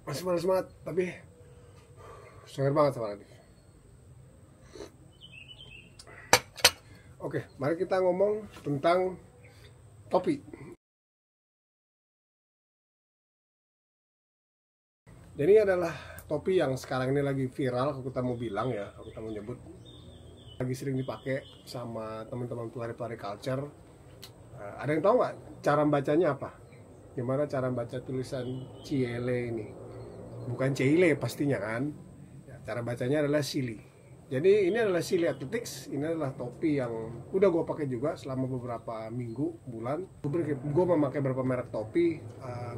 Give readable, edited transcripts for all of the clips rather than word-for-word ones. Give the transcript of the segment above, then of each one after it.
Masih panas banget, tapi segar banget sama lagi. Oke, mari kita ngomong tentang topi. Jadi ini adalah topi yang sekarang ini lagi viral, kalau kita mau bilang ya, kalau kita mau nyebut, lagi sering dipakai sama teman-teman pelari-pelari culture. Ada yang tahu nggak cara bacanya apa? Gimana cara baca tulisan Ciele ini? Bukan Ciele pastinya kan? Ya, cara bacanya adalah Sili. Jadi ini adalah Sili Athletics. Ini adalah topi yang udah gue pakai juga selama beberapa minggu, bulan. Gue memakai beberapa merek topi.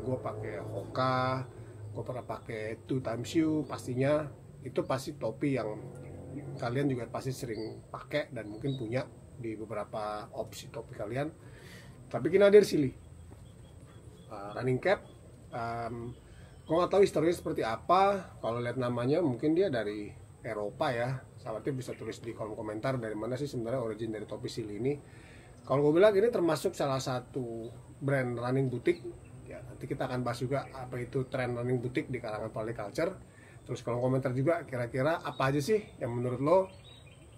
Gue pakai Hoka, gue pernah pakai 2XU. Pastinya itu pasti topi yang kalian juga pasti sering pakai dan mungkin punya di beberapa opsi topi kalian. Tapi kita hadir Sili running cap. Gue nggak tahu historinya seperti apa. Kalau lihat namanya mungkin dia dari Eropa ya. Sahabatnya bisa tulis di kolom komentar dari mana sih sebenarnya origin dari topi Sili ini. Kalau gue bilang ini termasuk salah satu brand running boutique ya. Nanti kita akan bahas juga apa itu tren running boutique di kalangan pelari culture. Terus kolom komentar juga kira-kira apa aja sih yang menurut lo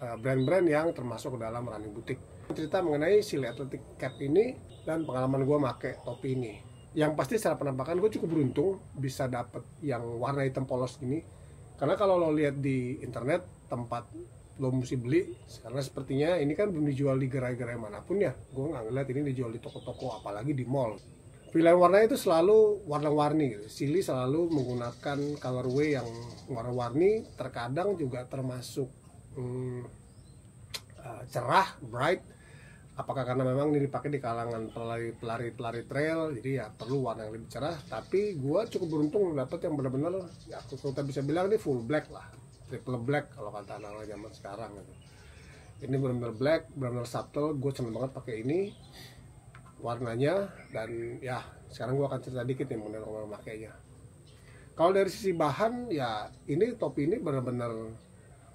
brand-brand yang termasuk ke dalam running boutique. Cerita mengenai Sili Athletic Cap ini dan pengalaman gue make topi ini. Yang pasti secara penampakan gue cukup beruntung bisa dapet yang warna hitam polos ini. Karena kalau lo lihat di internet tempat lo mesti beli, karena sepertinya ini kan belum dijual di gerai-gerai manapun ya. Gue nggak ngeliat ini dijual di toko-toko, apalagi di mall. Pilihan warnanya itu selalu warna-warni gitu. Sili selalu menggunakan colorway yang warna-warni, terkadang juga termasuk cerah, bright. Apakah karena memang ini dipakai di kalangan pelari trail, jadi ya perlu warna yang lebih cerah. Tapi gue cukup beruntung dapet yang benar-benar ya kita bisa bilang ini full black lah, triple black kalau kata anak-anak zaman sekarang gitu. Ini benar-benar black, benar-benar subtle. Gue seneng banget pakai ini warnanya. Dan ya sekarang gue akan cerita dikit nih mengenai orang makainya. Kalau dari sisi bahan ya ini topi ini benar-benar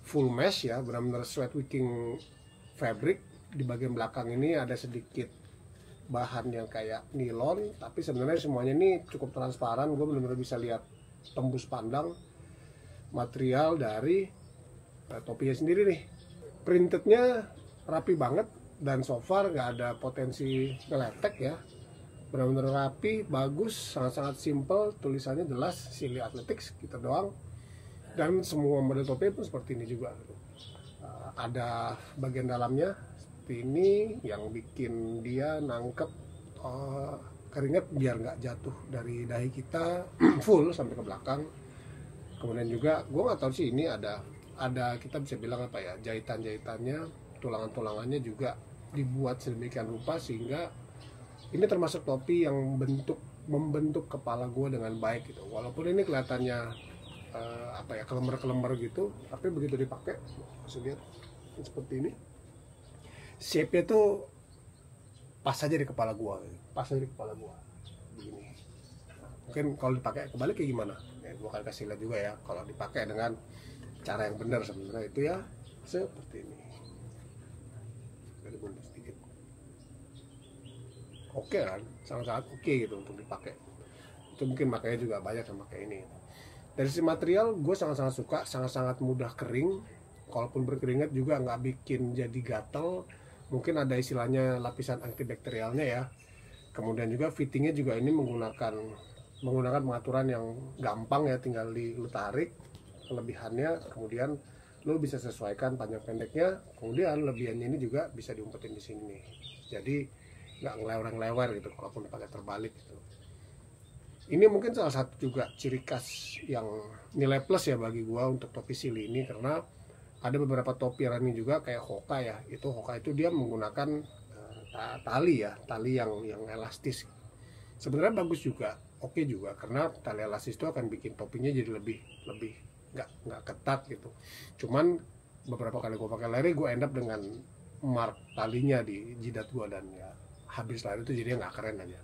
full mesh ya, benar-benar sweat wicking fabric. Di bagian belakang ini ada sedikit bahan yang kayak nilon, tapi sebenarnya semuanya ini cukup transparan. Gue benar-benar bisa lihat tembus pandang material dari topinya sendiri nih. Printednya rapi banget dan so far nggak ada potensi ngeletek ya. Benar-benar rapi, bagus, sangat-sangat simple. Tulisannya jelas Sili Athletics gitu doang. Dan semua model topi pun seperti ini juga. Ada bagian dalamnya ini yang bikin dia nangkep keringat biar nggak jatuh dari dahi kita full sampai ke belakang. Kemudian juga gue nggak tahu sih ini ada kita bisa bilang apa ya, jahitannya, tulangannya juga dibuat sedemikian rupa sehingga ini termasuk topi yang membentuk kepala gue dengan baik gitu. Walaupun ini kelihatannya kelembar gitu, tapi begitu dipakai bisa lihat seperti ini. Shape-nya tuh pas aja di kepala gua, begini. Mungkin kalau dipakai kebalik kayak gimana? Ya, gua akan kasih lihat juga ya. Kalau dipakai dengan cara yang benar sebenarnya itu ya seperti ini. Jadi mundur sedikit. Oke kan, sangat-sangat oke gitu untuk dipakai. Itu mungkin makanya juga banyak yang pakai ini. Dari sisi material, gue sangat-sangat suka, sangat-sangat mudah kering. Kalaupun berkeringat juga nggak bikin jadi gatel. Mungkin ada istilahnya lapisan antibakterialnya ya. Kemudian juga fittingnya juga ini menggunakan pengaturan yang gampang ya, tinggal lu tarik kelebihannya, kemudian lu bisa sesuaikan panjang pendeknya. Kemudian lebihannya ini juga bisa diumpetin di sini nih. Jadi nggak ngelewer gitu kalaupun pakai terbalik gitu. Ini mungkin salah satu juga ciri khas yang nilai plus ya bagi gua untuk topi Sili ini, karena ada beberapa topi running juga kayak Hoka ya. Hoka itu dia menggunakan tali yang elastis. Sebenarnya bagus juga, oke juga, karena tali elastis itu akan bikin topinya jadi lebih nggak ketat gitu. Cuman beberapa kali gue pakai lari, gue end up dengan mark talinya di jidat gue dan ya habis lari itu jadi nggak keren aja.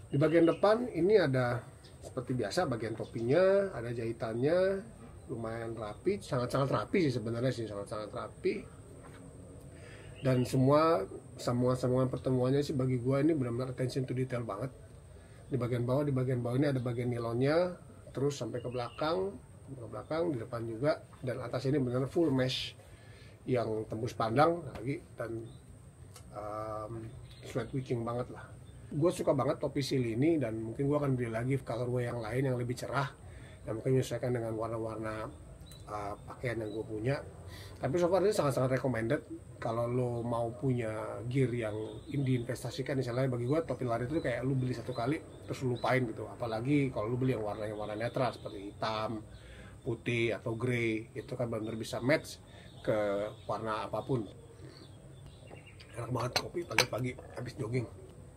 Di bagian depan ini ada seperti biasa bagian topinya, ada jahitannya. Lumayan rapi, sangat-sangat rapi sih sebenarnya sih, sangat-sangat rapi. Dan semua pertemuannya sih bagi gue ini benar-benar attention to detail banget. Di bagian bawah ini ada bagian nilonnya, terus sampai ke belakang, di depan juga, dan atas ini benar-benar full mesh yang tembus pandang lagi, dan sweat wicking banget lah. Gue suka banget topi Sealy ini, dan mungkin gue akan beli lagi colorway yang lain yang lebih cerah, yang mungkin menyesuaikan dengan warna-warna pakaian yang gue punya. Tapi so far ini sangat-sangat recommended kalau lo mau punya gear yang diinvestasikan. Misalnya bagi gue topi lari itu kayak lo beli satu kali terus lo lupain gitu, apalagi kalau lo beli yang warna netral seperti hitam, putih atau grey, itu kan benar-benar bisa match ke warna apapun. Enak banget topi pagi-pagi habis jogging.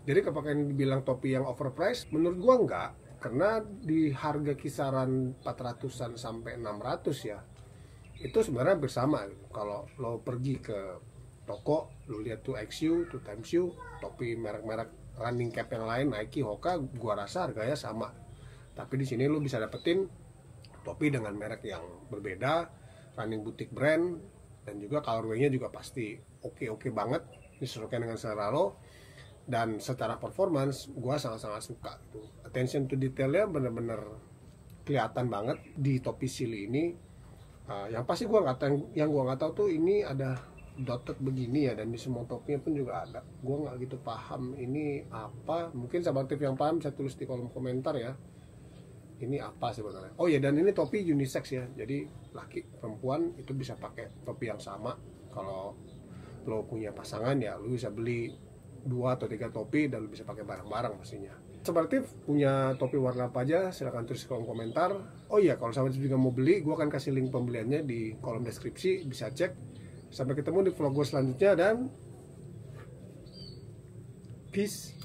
Jadi kepakaian dibilang topi yang overpriced, menurut gua enggak, karena di harga kisaran 400-an sampai 600 ya, itu sebenarnya bersama. Kalau lo pergi ke toko, lo lihat tuh XU, tuh Times U, topi merek-merek running cap yang lain, Nike, Hoka, gua rasa harganya sama. Tapi di sini lo bisa dapetin topi dengan merek yang berbeda, running boutique brand, dan juga colorway-nya juga pasti oke banget, disesuaikan dengan selera lo. Dan secara performance gue sangat-sangat suka gitu. Attention to detailnya bener-bener kelihatan banget di topi Sealy ini. Yang pasti gue nggak tahu tuh ini ada dotted begini ya, dan di semua topinya pun juga ada. Gue nggak gitu paham ini apa. Mungkin sahabat TV yang paham bisa tulis di kolom komentar ya, ini apa sebenarnya. Oh ya, dan ini topi unisex ya, jadi laki perempuan itu bisa pakai topi yang sama. Kalau lo punya pasangan ya lo bisa beli 2 atau 3 topi dan lo bisa pakai bareng-bareng pastinya. Seperti punya topi warna apa aja, silahkan tulis di kolom komentar. Oh iya, kalau sahabat juga mau beli, gue akan kasih link pembeliannya di kolom deskripsi, bisa cek. Sampai ketemu di vlog gue selanjutnya, dan peace.